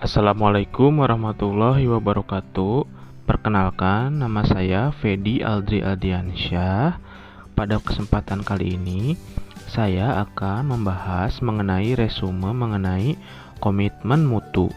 Assalamualaikum warahmatullahi wabarakatuh. Perkenalkan, nama saya Fedi Aldri Aldiansyah. Pada kesempatan kali ini, saya akan membahas mengenai resume mengenai komitmen mutu.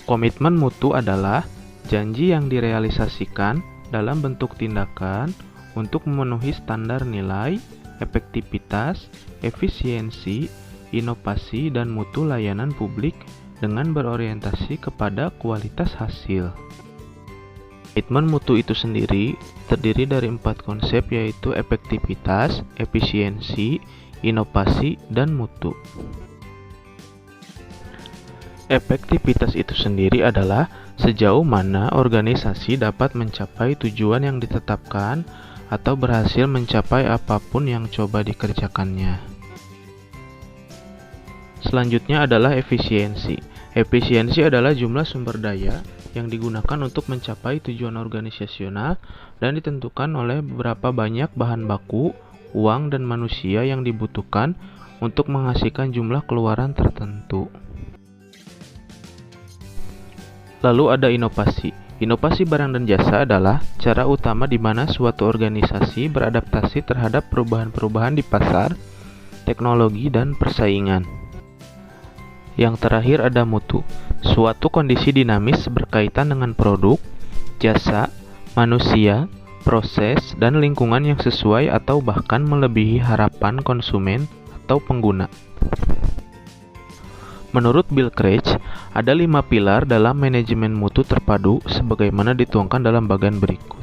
Komitmen mutu adalah janji yang direalisasikan dalam bentuk tindakan untuk memenuhi standar nilai, efektivitas, efisiensi, inovasi, dan mutu layanan publik dengan berorientasi kepada kualitas hasil. Komitmen mutu itu sendiri terdiri dari 4 konsep, yaitu efektivitas, efisiensi, inovasi, dan mutu. Efektivitas itu sendiri adalah sejauh mana organisasi dapat mencapai tujuan yang ditetapkan atau berhasil mencapai apapun yang coba dikerjakannya. Selanjutnya adalah efisiensi. Efisiensi adalah jumlah sumber daya yang digunakan untuk mencapai tujuan organisasional dan ditentukan oleh berapa banyak bahan baku, uang, dan manusia yang dibutuhkan untuk menghasilkan jumlah keluaran tertentu. Lalu ada inovasi. Inovasi barang dan jasa adalah cara utama di mana suatu organisasi beradaptasi terhadap perubahan-perubahan di pasar, teknologi, dan persaingan. Yang terakhir ada mutu, suatu kondisi dinamis berkaitan dengan produk, jasa, manusia, proses, dan lingkungan yang sesuai atau bahkan melebihi harapan konsumen atau pengguna. Menurut Bill Craig, ada 5 pilar dalam manajemen mutu terpadu sebagaimana dituangkan dalam bagian berikut.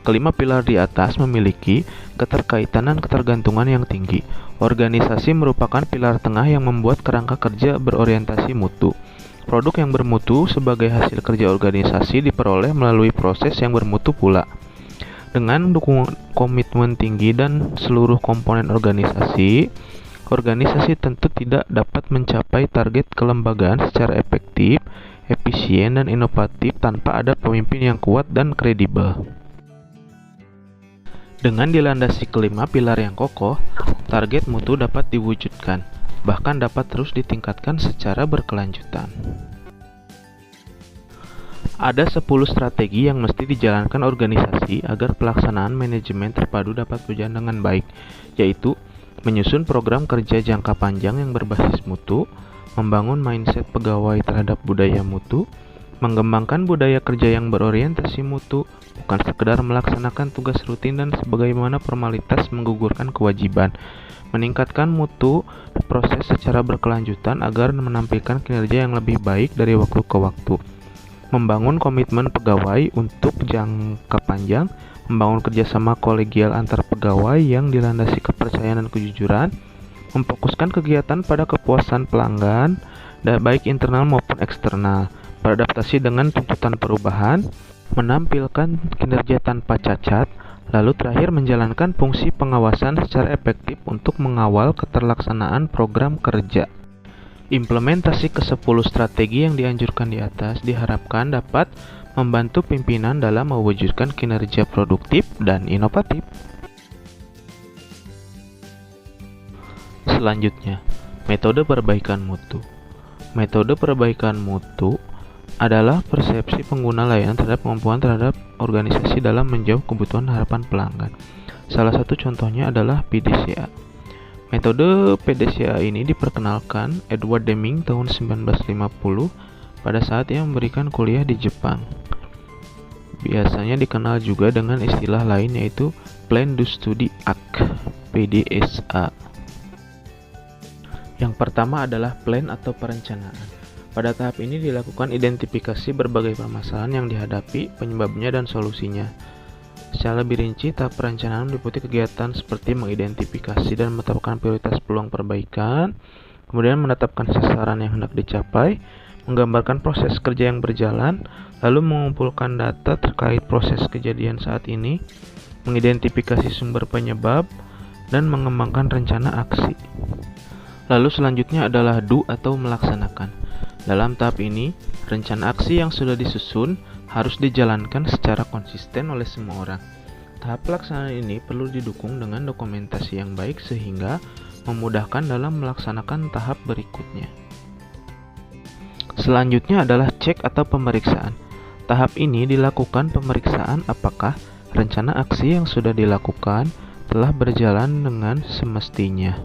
Kelima pilar di atas memiliki keterkaitan dan ketergantungan yang tinggi. Organisasi merupakan pilar tengah yang membuat kerangka kerja berorientasi mutu. Produk yang bermutu sebagai hasil kerja organisasi diperoleh melalui proses yang bermutu pula. Dengan dukungan komitmen tinggi dan seluruh komponen organisasi tentu tidak dapat mencapai target kelembagaan secara efektif, efisien, dan inovatif tanpa ada pemimpin yang kuat dan kredibel. Dengan dilandasi kelima pilar yang kokoh, target mutu dapat diwujudkan, bahkan dapat terus ditingkatkan secara berkelanjutan. Ada 10 strategi yang mesti dijalankan organisasi agar pelaksanaan manajemen terpadu dapat berjalan dengan baik, yaitu menyusun program kerja jangka panjang yang berbasis mutu, membangun mindset pegawai terhadap budaya mutu, mengembangkan budaya kerja yang berorientasi mutu, bukan sekedar melaksanakan tugas rutin dan sebagaimana formalitas menggugurkan kewajiban, meningkatkan mutu proses secara berkelanjutan agar menampilkan kinerja yang lebih baik dari waktu ke waktu, membangun komitmen pegawai untuk jangka panjang, membangun kerjasama kolegial antar pegawai yang dilandasi kepercayaan dan kejujuran, memfokuskan kegiatan pada kepuasan pelanggan, baik internal maupun eksternal, beradaptasi dengan tuntutan perubahan, menampilkan kinerja tanpa cacat, lalu terakhir menjalankan fungsi pengawasan secara efektif untuk mengawal keterlaksanaan program kerja. Implementasi ke-10 strategi yang dianjurkan di atas diharapkan dapat membantu pimpinan dalam mewujudkan kinerja produktif dan inovatif. Selanjutnya, metode perbaikan mutu. Metode perbaikan mutu adalah persepsi pengguna layanan terhadap kemampuan terhadap organisasi dalam menjawab kebutuhan harapan pelanggan. Salah satu contohnya adalah PDCA. Metode PDCA ini diperkenalkan Edward Deming tahun 1950 pada saat ia memberikan kuliah di Jepang. Biasanya dikenal juga dengan istilah lain yaitu Plan Do Study Act (PDSA). Yang pertama adalah plan atau perencanaan. Pada tahap ini dilakukan identifikasi berbagai permasalahan yang dihadapi, penyebabnya, dan solusinya. Secara lebih rinci, tahap perencanaan meliputi kegiatan seperti mengidentifikasi dan menetapkan prioritas peluang perbaikan, kemudian menetapkan sasaran yang hendak dicapai, menggambarkan proses kerja yang berjalan, lalu mengumpulkan data terkait proses kejadian saat ini, mengidentifikasi sumber penyebab, dan mengembangkan rencana aksi. Lalu selanjutnya adalah do atau melaksanakan. Dalam tahap ini, rencana aksi yang sudah disusun harus dijalankan secara konsisten oleh semua orang. Tahap pelaksanaan ini perlu didukung dengan dokumentasi yang baik sehingga memudahkan dalam melaksanakan tahap berikutnya. Selanjutnya adalah cek atau pemeriksaan. Tahap ini dilakukan pemeriksaan apakah rencana aksi yang sudah dilakukan telah berjalan dengan semestinya.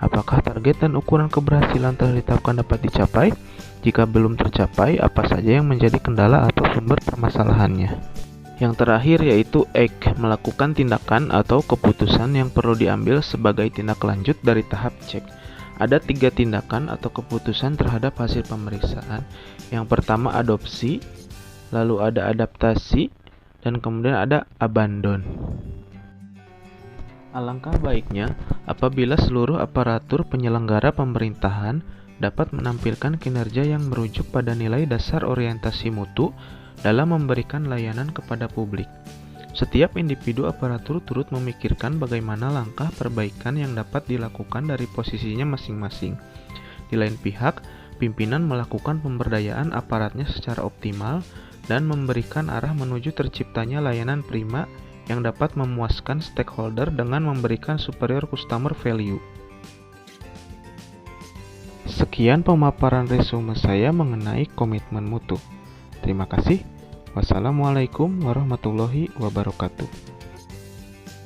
Apakah target dan ukuran keberhasilan telah ditetapkan dapat dicapai? Jika belum tercapai, apa saja yang menjadi kendala atau sumber permasalahannya? Yang terakhir yaitu act, melakukan tindakan atau keputusan yang perlu diambil sebagai tindak lanjut dari tahap cek. Ada 3 tindakan atau keputusan terhadap hasil pemeriksaan. Yang pertama adopsi, lalu ada adaptasi, dan kemudian ada abandon. Alangkah baiknya apabila seluruh aparatur penyelenggara pemerintahan dapat menampilkan kinerja yang merujuk pada nilai dasar orientasi mutu dalam memberikan layanan kepada publik. Setiap individu aparatur turut memikirkan bagaimana langkah perbaikan yang dapat dilakukan dari posisinya masing-masing. Di lain pihak, pimpinan melakukan pemberdayaan aparatnya secara optimal dan memberikan arah menuju terciptanya layanan prima yang dapat memuaskan stakeholder dengan memberikan superior customer value. Sekian pemaparan resume saya mengenai komitmen mutu. Terima kasih. Wassalamualaikum warahmatullahi wabarakatuh.